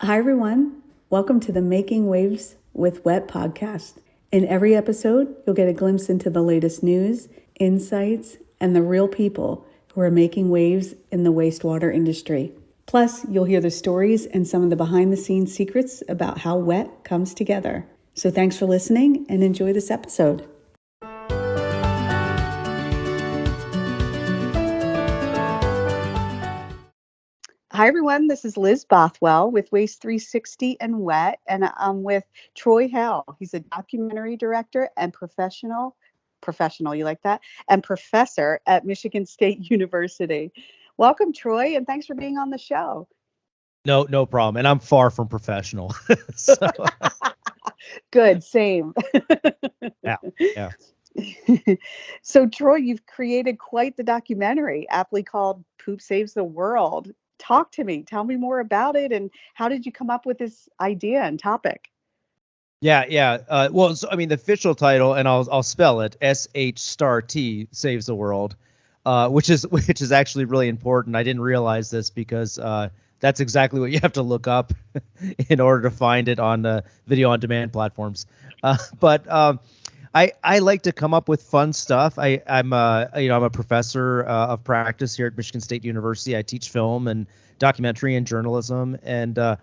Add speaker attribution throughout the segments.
Speaker 1: Hi, everyone. Welcome to the Making Waves with WWETT podcast. In every episode, you'll get a glimpse into the latest news, insights, and the real people who are making waves in the wastewater industry. Plus, you'll hear the stories and some of the behind-the-scenes secrets about how WWETT comes together. So thanks for listening and enjoy this episode. Hi, everyone. This is Liz Bothwell with Waste 360 and WWETT, and I'm with Troy Hale. He's a documentary director and professional, you like that, and professor at Michigan State University. Welcome, Troy, and thanks for being on the show.
Speaker 2: No problem. And I'm far from professional. So,
Speaker 1: Good, same.
Speaker 2: yeah.
Speaker 1: So, Troy, you've created quite the documentary, aptly called Poop Saves the World. Talk to me. Tell me more about it, and how did you come up with this idea and topic?
Speaker 2: Yeah. Well, so, I mean, the official title, and I'll spell it, SH*T saves the world, which is actually really important. I didn't realize this because that's exactly what you have to look up in order to find it on the video on demand platforms. But I like to come up with fun stuff. I'm a professor of practice here at Michigan State University. I teach film and documentary and journalism, and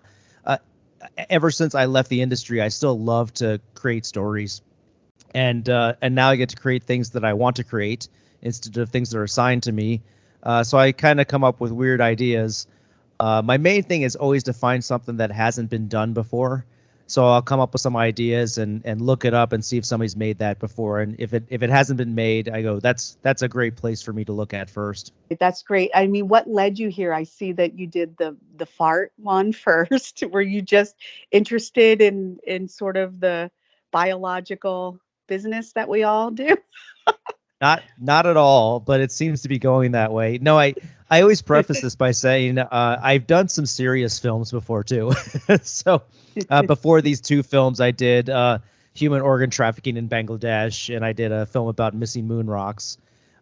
Speaker 2: ever since I left the industry, I still love to create stories, and now I get to create things that I want to create instead of things that are assigned to me. So I kind of come up with weird ideas. My main thing is always to find something that hasn't been done before. So I'll come up with some ideas and look it up and see if somebody's made that before. And if it hasn't been made, I go, that's a great place for me to look at first.
Speaker 1: That's great. I mean, what led you here? I see that you did the fart one first. Were you just interested in sort of the biological business that we all do?
Speaker 2: Not at all, but it seems to be going that way. No, I always preface this by saying I've done some serious films before too. So before these two films, I did human organ trafficking in Bangladesh, and I did a film about missing moon rocks.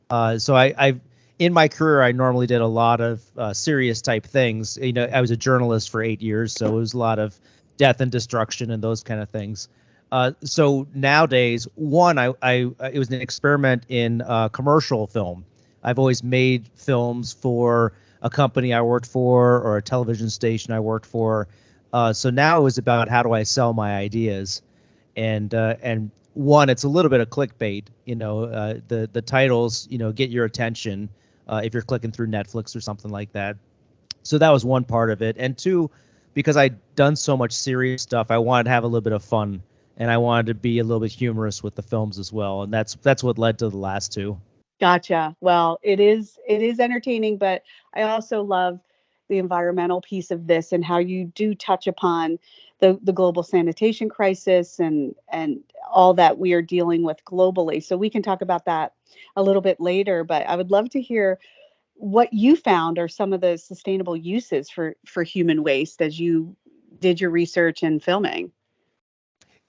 Speaker 2: So I've in my career, I normally did a lot of serious type things. You know, I was a journalist for 8 years, so it was a lot of death and destruction and those kind of things. So nowadays, it was an experiment in commercial film. I've always made films for a company I worked for or a television station I worked for. So now it was about how do I sell my ideas, and one, it's a little bit of clickbait. You know, the titles, get your attention if you're clicking through Netflix or something like that. So that was one part of it, and two, because I'd done so much serious stuff, I wanted to have a little bit of fun. And I wanted to be a little bit humorous with the films as well, and that's what led to the last two.
Speaker 1: Gotcha. Well, it is entertaining, but I also love the environmental piece of this and how you do touch upon the global sanitation crisis and all that we are dealing with globally. So we can talk about that a little bit later, but I would love to hear what you found are some of the sustainable uses for human waste as you did your research and filming.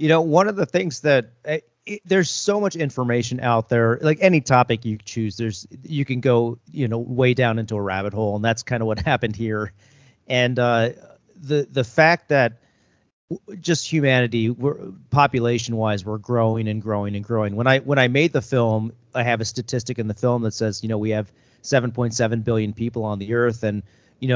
Speaker 2: One of the things that there's so much information out there, like any topic you choose, you can go, way down into a rabbit hole. And that's kind of what happened here. And the fact that just humanity, population wise, we're growing and growing and growing. When I made the film, I have a statistic in the film that says, we have 7.7 billion people on the earth, and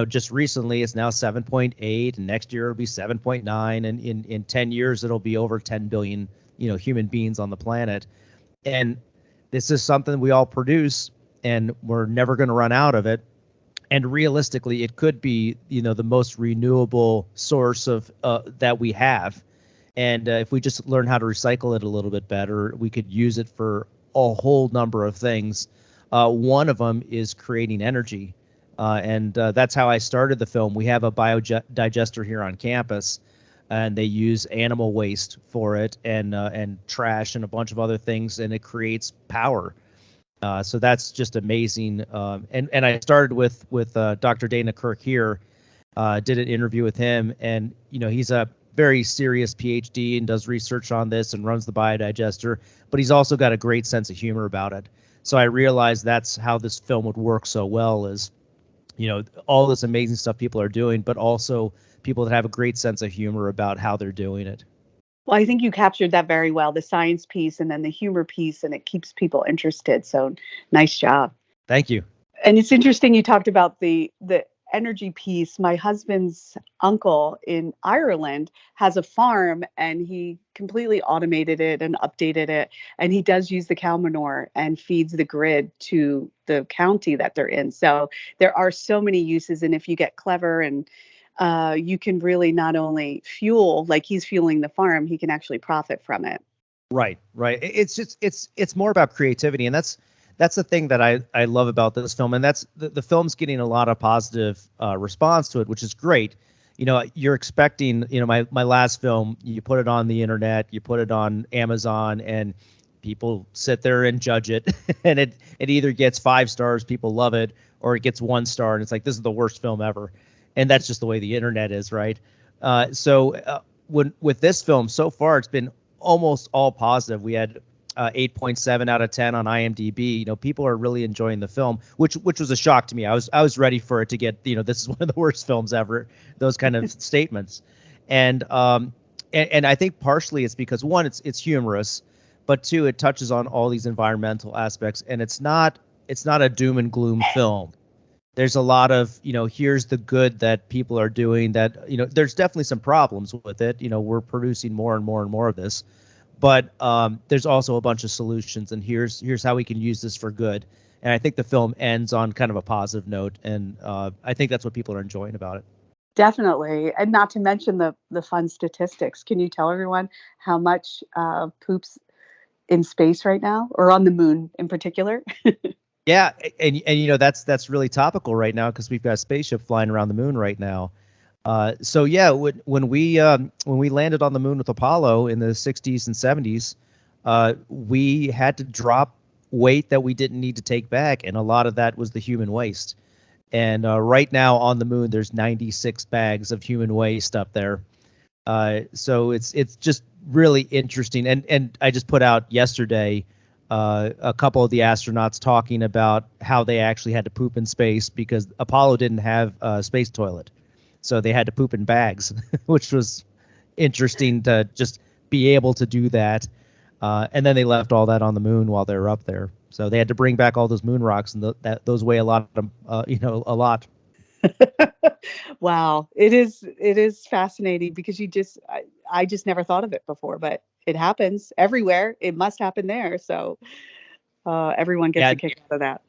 Speaker 2: just recently it's now 7.8, and next year it'll be 7.9, and in 10 years it'll be over 10 billion, human beings on the planet. And this is something we all produce, and we're never going to run out of it. And realistically, it could be, the most renewable source of that we have. And if we just learn how to recycle it a little bit better, we could use it for a whole number of things. One of them is creating energy. And that's how I started the film. We have a biodigester here on campus, and they use animal waste for it, and trash and a bunch of other things, and it creates power. So that's just amazing. And I started with Dr. Dana Kirk here, did an interview with him, and he's a very serious PhD and does research on this and runs the biodigester, but he's also got a great sense of humor about it. So I realized that's how this film would work so well is all this amazing stuff people are doing, but also people that have a great sense of humor about how they're doing it.
Speaker 1: Well, I think you captured that very well, the science piece and then the humor piece, and it keeps people interested. So nice job.
Speaker 2: Thank you.
Speaker 1: And it's interesting you talked about the energy piece. My husband's uncle in Ireland has a farm and he completely automated it and updated it. And he does use the cow manure and feeds the grid to the county that they're in. So there are so many uses. And if you get clever and you can really not only fuel, like he's fueling the farm, he can actually profit from it.
Speaker 2: Right, right. It's just it's more about creativity, and that's the thing that I love about this film, and that's the film's getting a lot of positive response to it, which is great. You're expecting, my last film, you put it on the internet, you put it on Amazon, and people sit there and judge it, and it either gets 5 stars, people love it, or it gets 1 star, and it's like, this is the worst film ever, and that's just the way the internet is, right? When with this film so far, it's been almost all positive. We had 8.7 out of 10 on IMDb. People are really enjoying the film, which was a shock to me. I was ready for it to get, this is one of the worst films ever, those kind of statements. And I think partially it's because, one, it's humorous, but 2, it touches on all these environmental aspects, and it's not a doom and gloom film. There's a lot of, here's the good that people are doing, that, there's definitely some problems with it. We're producing more and more and more of this, but there's also a bunch of solutions, and here's how we can use this for good. And I think the film ends on kind of a positive note, and I think that's what people are enjoying about it.
Speaker 1: Definitely. And not to mention the fun statistics. Can you tell everyone how much poops in space right now, or on the moon in particular?
Speaker 2: Yeah, and that's really topical right now because we've got a spaceship flying around the moon right now. So yeah, when we landed on the moon with Apollo in the 60s and 70s, we had to drop weight that we didn't need to take back, and a lot of that was the human waste. And right now on the moon, there's 96 bags of human waste up there. So it's just really interesting. And I just put out yesterday a couple of the astronauts talking about how they actually had to poop in space because Apollo didn't have a space toilet. So they had to poop in bags, which was interesting to just be able to do that. And then they left all that on the moon while they were up there. So they had to bring back all those moon rocks, and those weigh a lot. A lot.
Speaker 1: Wow, it is fascinating because I just never thought of it before, but it happens everywhere. It must happen there. So everyone gets a kick out of that.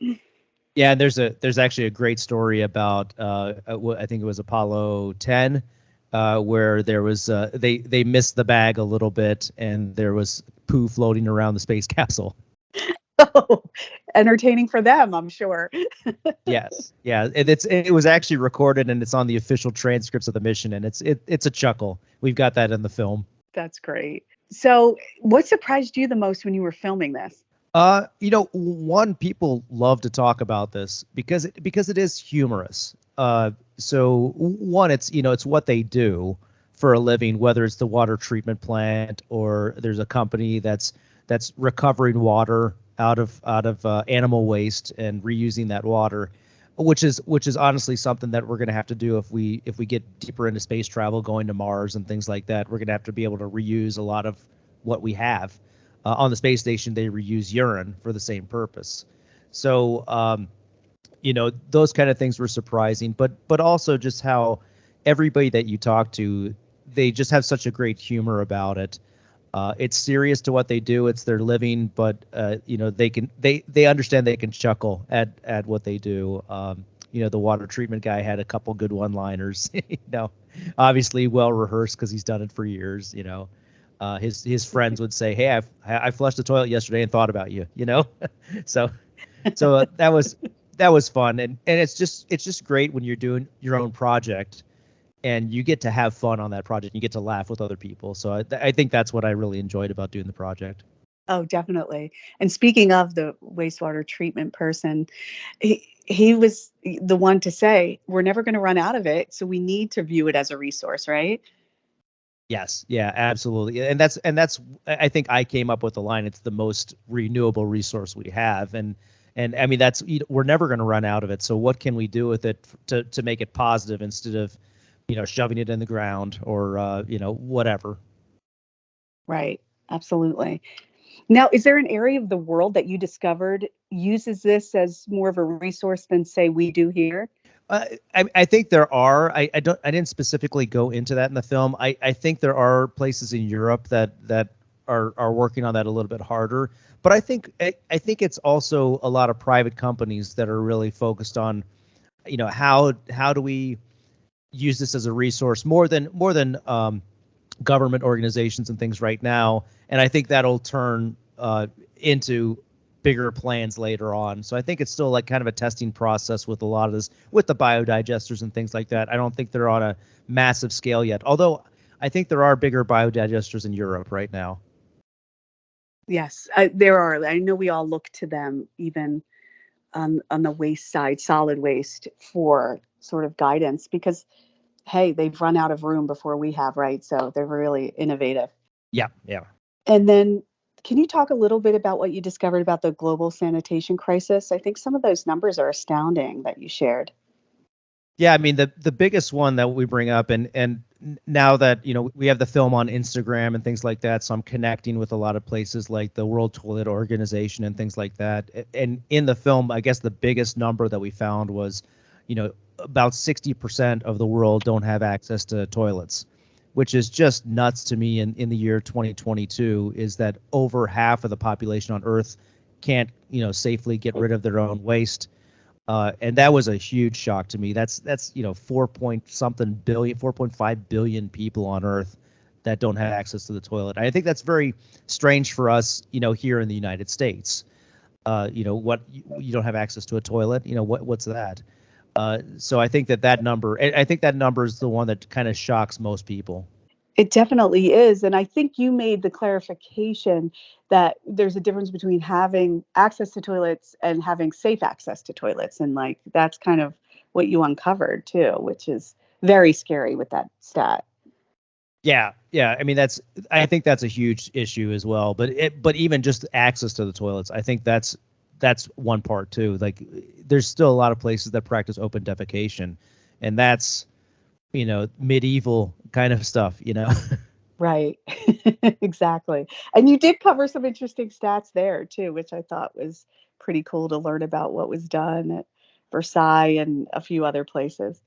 Speaker 2: Yeah, and there's actually a great story about I think it was Apollo 10, where there was they missed the bag a little bit, and there was poo floating around the space capsule.
Speaker 1: Oh, entertaining for them, I'm sure.
Speaker 2: Yes, yeah, it was actually recorded, and it's on the official transcripts of the mission, and it's a chuckle. We've got that in the film.
Speaker 1: That's great. So, what surprised you the most when you were filming this?
Speaker 2: One, people love to talk about this because it is humorous. So one, it's what they do for a living, whether it's the water treatment plant or there's a company that's recovering water out of animal waste and reusing that water, which is honestly something that we're going to have to do if we get deeper into space travel, going to Mars and things like that. We're going to have to be able to reuse a lot of what we have. On the space station, they reuse urine for the same purpose. So, those kind of things were surprising, but also just how everybody that you talk to, they just have such a great humor about it. It's serious to what they do. It's their living, but they understand they can chuckle at what they do. The water treatment guy had a couple good one-liners, obviously well rehearsed because he's done it for years. His friends would say, "Hey, I flushed the toilet yesterday and thought about you." So that was fun, and it's just great when you're doing your own project and you get to have fun on that project. You get to laugh with other people. So I think that's what I really enjoyed about doing the project.
Speaker 1: Oh, definitely. And speaking of the wastewater treatment person, he was the one to say, we're never going to run out of it. So we need to view it as a resource, right?
Speaker 2: Yes. Yeah, absolutely. And that's I think I came up with the line, it's the most renewable resource we have. And And I mean, we're never going to run out of it. So what can we do with it to make it positive instead of, shoving it in the ground or, whatever.
Speaker 1: Right. Absolutely. Now, is there an area of the world that you discovered uses this as more of a resource than, say, we do here?
Speaker 2: I think there are. I didn't specifically go into that in the film. I think there are places in Europe that are working on that a little bit harder. But I think it's also a lot of private companies that are really focused on, how do we use this as a resource more than government organizations and things right now. And I think that'll turn into bigger plans later on. So I think it's still like kind of a testing process with a lot of this, with the biodigesters and things like that. I don't think they're on a massive scale yet, although I think there are bigger biodigesters in Europe right now.
Speaker 1: Yes, there are. I know we all look to them, even on the waste side, solid waste, for sort of guidance because, hey, they've run out of room before we have, right? So they're really innovative.
Speaker 2: Yeah, yeah.
Speaker 1: And then, can you talk a little bit about what you discovered about the global sanitation crisis? I think some of those numbers are astounding that you shared.
Speaker 2: Yeah, I mean the biggest one that we bring up, and now that we have the film on Instagram and things like that, so I'm connecting with a lot of places like the World Toilet Organization and things like that. And in the film, I guess the biggest number that we found was, about 60% of the world don't have access to toilets, which is just nuts to me. In the year 2022, is that over half of the population on Earth can't safely get rid of their own waste. And that was a huge shock to me. That's 4 point something billion, 4.5 billion people on Earth that don't have access to the toilet. I think that's very strange for us, here in the United States. What, you don't have access to a toilet? What's that? So I think that number, I think that number is the one that kind of shocks most people.
Speaker 1: It definitely is. And I think you made the clarification that there's a difference between having access to toilets and having safe access to toilets. And like that's kind of what you uncovered too, which is very scary with that stat.
Speaker 2: Yeah, yeah. I mean, I think that's a huge issue as well. But even just access to the toilets, I think that's one part too. Like, there's still a lot of places that practice open defecation, and that's medieval kind of stuff.
Speaker 1: Right. Exactly. And you did cover some interesting stats there too, which I thought was pretty cool to learn about what was done at Versailles and a few other places.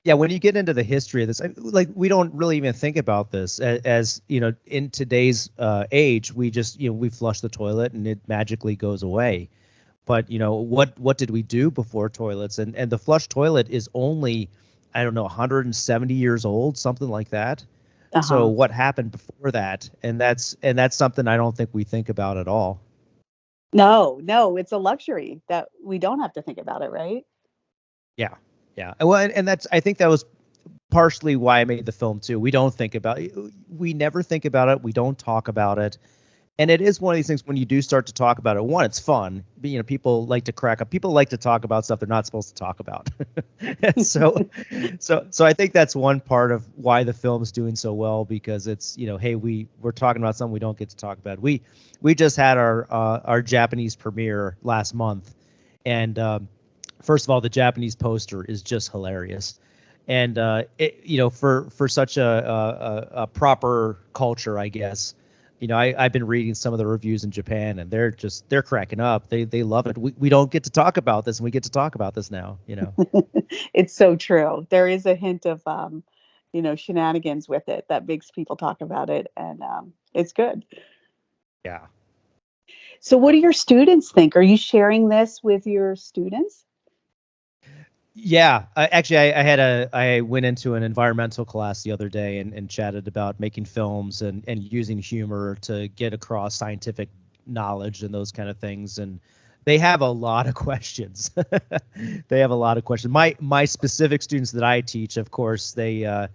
Speaker 2: Yeah, when you get into the history of this, like, we don't really even think about this as in today's age, we just we flush the toilet and it magically goes away. But what did we do before toilets? And the flush toilet is only, I don't know, 170 years old, something like that. So
Speaker 1: Uh-huh.
Speaker 2: what happened before that? And that's something I don't think we think about at all.
Speaker 1: No, no, it's a luxury that we don't have to think about it, right?
Speaker 2: Yeah, yeah. Well, and that's, I think that was partially why I made the film too. We don't think about it. We never think about it. We don't talk about it. And it is one of these things, when you do start to talk about it, one, it's fun. But, people like to crack up. People like to talk about stuff they're not supposed to talk about. So I think that's one part of why the film is doing so well, because it's, hey, we're talking about something we don't get to talk about. We just had our Japanese premiere last month, and first of all, the Japanese poster is just hilarious. And for such a proper culture, I guess. I've been reading some of the reviews in Japan, and they're cracking up. They love it. We don't get to talk about this, and we get to talk about this now.
Speaker 1: It's so true. There is a hint of shenanigans with it that makes people talk about it, and it's good.
Speaker 2: Yeah.
Speaker 1: So what do your students think? Are you sharing this with your students?
Speaker 2: Yeah, actually, I went into an environmental class the other day and chatted about making films and using humor to get across scientific knowledge and those kind of things. And they have a lot of questions. They have a lot of questions. My specific students that I teach, of course, they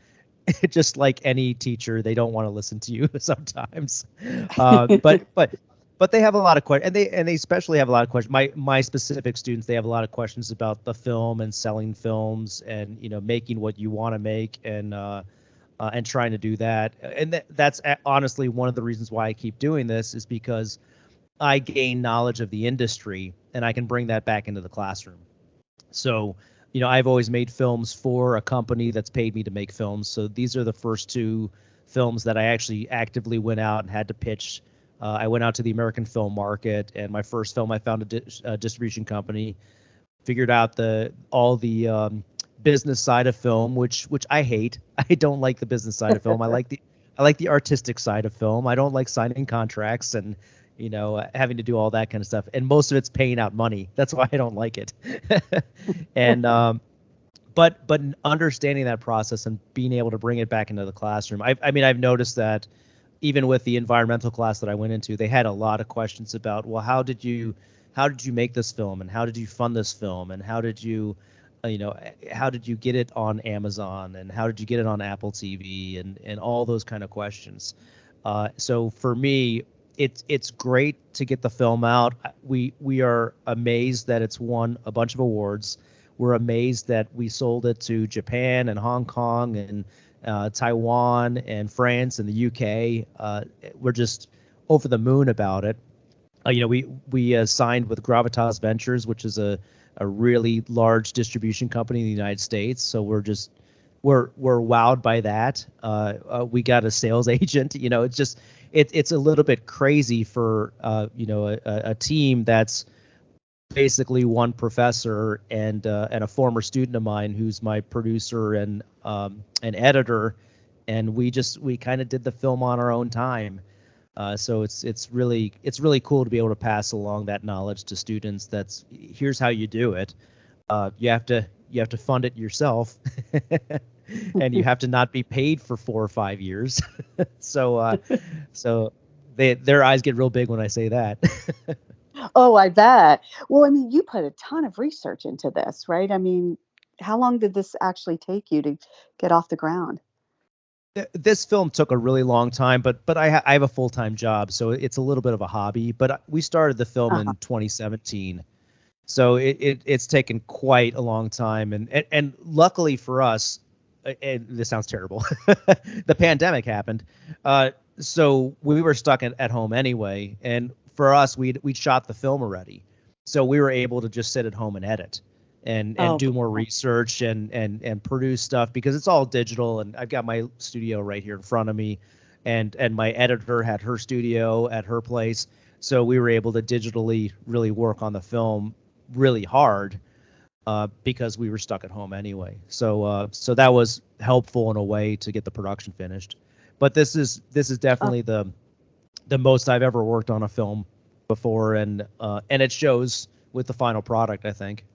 Speaker 2: just like any teacher, they don't want to listen to you sometimes. But they have a lot of questions, and they especially have a lot of questions. My specific students, they have a lot of questions about the film and selling films, and making what you want to make, and trying to do that. And that's honestly one of the reasons why I keep doing this, is because I gain knowledge of the industry and I can bring that back into the classroom. So, I've always made films for a company that's paid me to make films. So these are the first two films that I actually actively went out and had to pitch. I went out to the American film market, and my first film, I found a distribution company, figured out all the business side of film, which I hate. I don't like the business side of film. I like the artistic side of film. I don't like signing contracts and having to do all that kind of stuff. And most of it's paying out money. That's why I don't like it. And but understanding that process and being able to bring it back into the classroom. I've noticed that even with the environmental class that I went into, they had a lot of questions about, well, how did you make this film, and how did you fund this film, and how did you get it on Amazon, and how did you get it on Apple TV, and all those kind of questions. So for me, it's great to get the film out. We are amazed that it's won a bunch of awards. We're amazed that we sold it to Japan and Hong Kong and Taiwan and France and the UK. We're just over the moon about it. We signed with Gravitas Ventures, which is a really large distribution company in the United States. So we're wowed by that. We got a sales agent. It's a little bit crazy for a team that's basically one professor and a former student of mine who's my producer and an editor, and we kind of did the film on our own time. So it's really cool to be able to pass along that knowledge to students. Here's how you do it. You have to fund it yourself, and you have to not be paid for 4 or 5 years. So their eyes get real big when I say that.
Speaker 1: Oh, I bet. Well, I mean, you put a ton of research into this, right? I mean, how long did this actually take you to get off the ground?
Speaker 2: This film took a really long time, but I have a full-time job, so it's a little bit of a hobby. But we started the film in 2017, so it's taken quite a long time. And luckily for us, and this sounds terrible, the pandemic happened, so we were stuck at home anyway. And for us, we'd shot the film already, so we were able to just sit at home and edit. And do more research and produce stuff, because it's all digital, and I've got my studio right here in front of me, and my editor had her studio at her place, so we were able to digitally really work on the film really hard because we were stuck at home anyway. So that was helpful in a way to get the production finished. But this is definitely the most I've ever worked on a film before, and it shows with the final product, I think.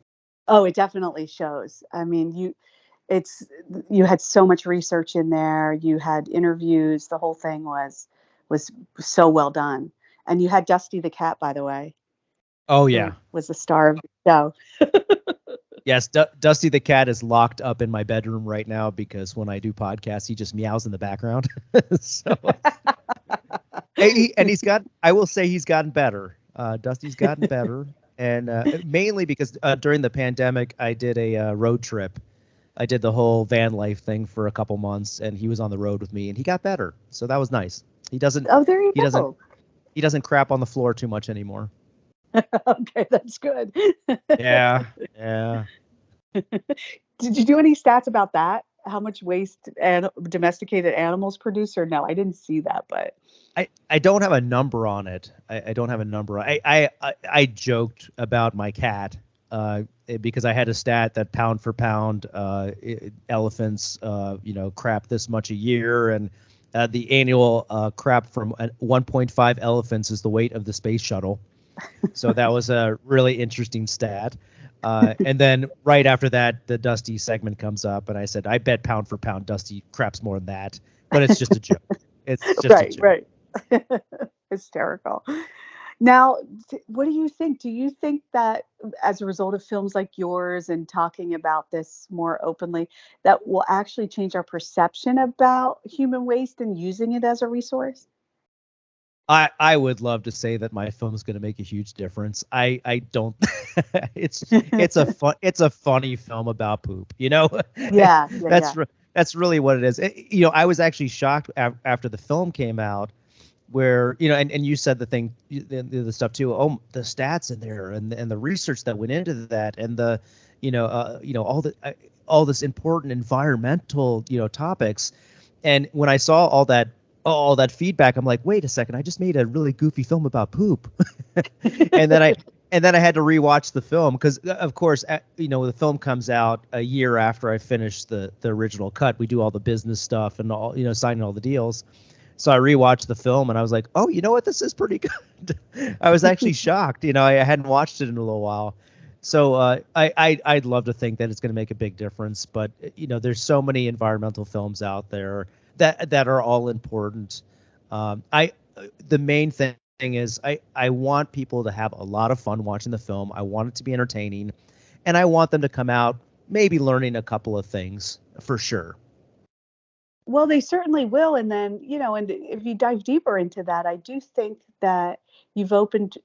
Speaker 1: Oh, it definitely shows. I mean, you had so much research in there. You had interviews. The whole thing was so well done. And you had Dusty the cat, by the way.
Speaker 2: Oh yeah,
Speaker 1: was the star of the show.
Speaker 2: Yes, Dusty the cat is locked up in my bedroom right now because when I do podcasts, he just meows in the background. So, and I will say he's gotten better. Dusty's gotten better. And mainly because during the pandemic, I did a road trip. I did the whole van life thing for a couple months, and he was on the road with me, and he got better. So that was nice. He doesn't.
Speaker 1: Oh, there you go.
Speaker 2: He doesn't crap on the floor too much anymore.
Speaker 1: Okay, that's good.
Speaker 2: Yeah.
Speaker 1: Did you do any stats about that? How much waste and domesticated animals produce, or no? I didn't see that, but.
Speaker 2: I don't have a number on it. I don't have a number. I joked about my cat because I had a stat that pound for pound elephants crap this much a year, and the annual crap from 1.5 elephants is the weight of the space shuttle. So that was a really interesting stat. And then right after that, the Dusty segment comes up, and I said, I bet pound for pound Dusty craps more than that, but it's just a joke. It's just a joke.
Speaker 1: Right. Hysterical. Now, what do you think? Do you think that as a result of films like yours and talking about this more openly, that will actually change our perception about human waste and using it as a resource?
Speaker 2: I would love to say that my film is going to make a huge difference. I don't. It's a funny film about poop.
Speaker 1: Yeah.
Speaker 2: That's really what it is. I was actually shocked after the film came out. where, and you said the stuff too. Oh, the stats in there and the research that went into that, and the, all this important environmental, topics. And when I saw all that feedback, I'm like, wait a second, I just made a really goofy film about poop. and then I had to rewatch the film because, of course, the film comes out a year after I finished the original cut. We do all the business stuff and all, signing all the deals. So I rewatched the film and I was like, oh, you know what? This is pretty good. I was actually shocked. I hadn't watched it in a little while. So I'd love to think that it's going to make a big difference. But, there's so many environmental films out there that are all important. The main thing is I want people to have a lot of fun watching the film. I want it to be entertaining, and I want them to come out maybe learning a couple of things for sure.
Speaker 1: Well, they certainly will. And then, and if you dive deeper into that, I do think that you've opened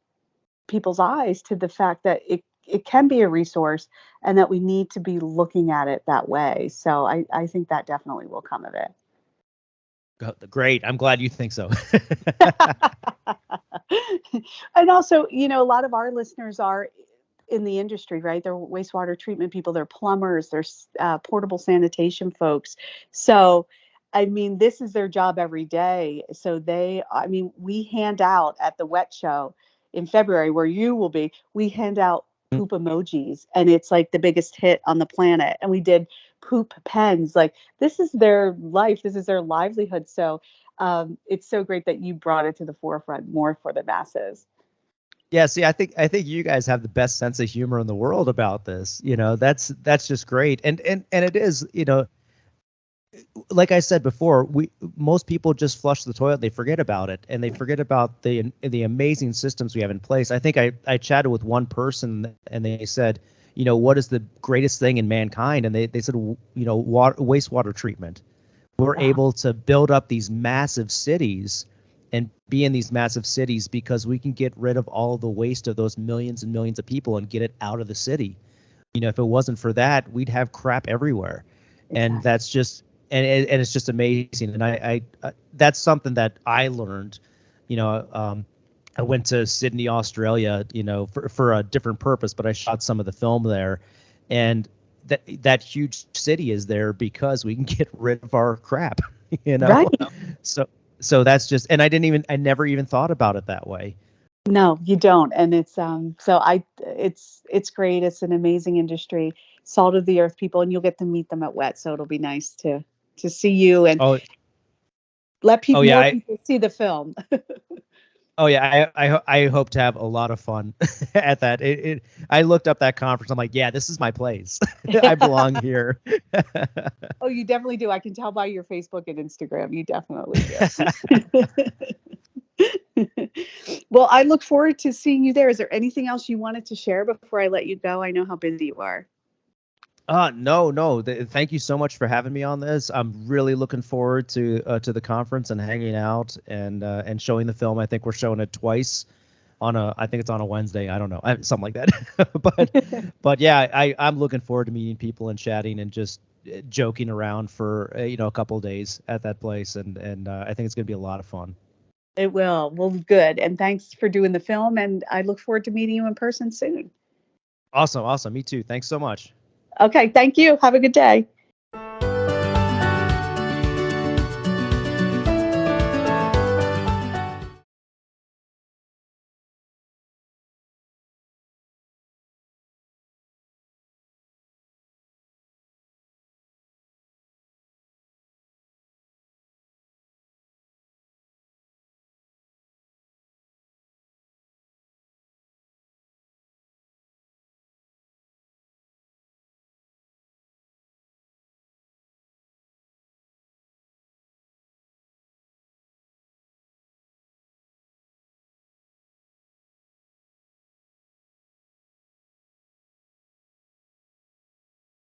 Speaker 1: people's eyes to the fact that it can be a resource and that we need to be looking at it that way. So I think that definitely will come of it.
Speaker 2: Great. I'm glad you think so.
Speaker 1: And also, a lot of our listeners are in the industry, right? They're wastewater treatment people, they're plumbers, they're portable sanitation folks. So, I mean, this is their job every day. So we hand out at the WWETT Show in February, where you will be, we hand out poop emojis, and it's like the biggest hit on the planet. And we did poop pens. Like, this is their life. This is their livelihood. So it's so great that you brought it to the forefront more for the masses.
Speaker 2: Yeah, see, I think you guys have the best sense of humor in the world about this. That's just great. And it is, like I said before, most people just flush the toilet, they forget about it, and they forget about the amazing systems we have in place. I think I chatted with one person and they said, what is the greatest thing in mankind? And they said, wastewater treatment. We're able to build up these massive cities and be in these massive cities because we can get rid of all the waste of those millions and millions of people and get it out of the city. If it wasn't for that, we'd have crap everywhere. Exactly. And that's just, and it's just amazing. And I that's something that I learned, I went to Sydney, Australia, for a different purpose, but I shot some of the film there, and that huge city is there because we can get rid of our crap,
Speaker 1: Right.
Speaker 2: So that's just, and I never even thought about it that way.
Speaker 1: No, you don't. And it's it's great. It's an amazing industry, salt of the earth people, and you'll get to meet them at WWETT. So it'll be nice to see you and let people, more people see the film.
Speaker 2: Oh yeah, I hope to have a lot of fun at that. I looked up that conference. I'm like, yeah, this is my place. I belong here.
Speaker 1: Oh, you definitely do. I can tell by your Facebook and Instagram. You definitely do. Well, I look forward to seeing you there. Is there anything else you wanted to share before I let you go? I know how busy you are.
Speaker 2: No. Thank you so much for having me on this. I'm really looking forward to the conference and hanging out and showing the film. I think we're showing it twice I think it's on a Wednesday. I don't know, something like that. but yeah, I'm looking forward to meeting people and chatting and just joking around for a couple of days at that place. And I think it's going to be a lot of fun.
Speaker 1: It will. Well, good. And thanks for doing the film. And I look forward to meeting you in person soon.
Speaker 2: Awesome. Me too. Thanks so much.
Speaker 1: Okay. Thank you. Have a good day.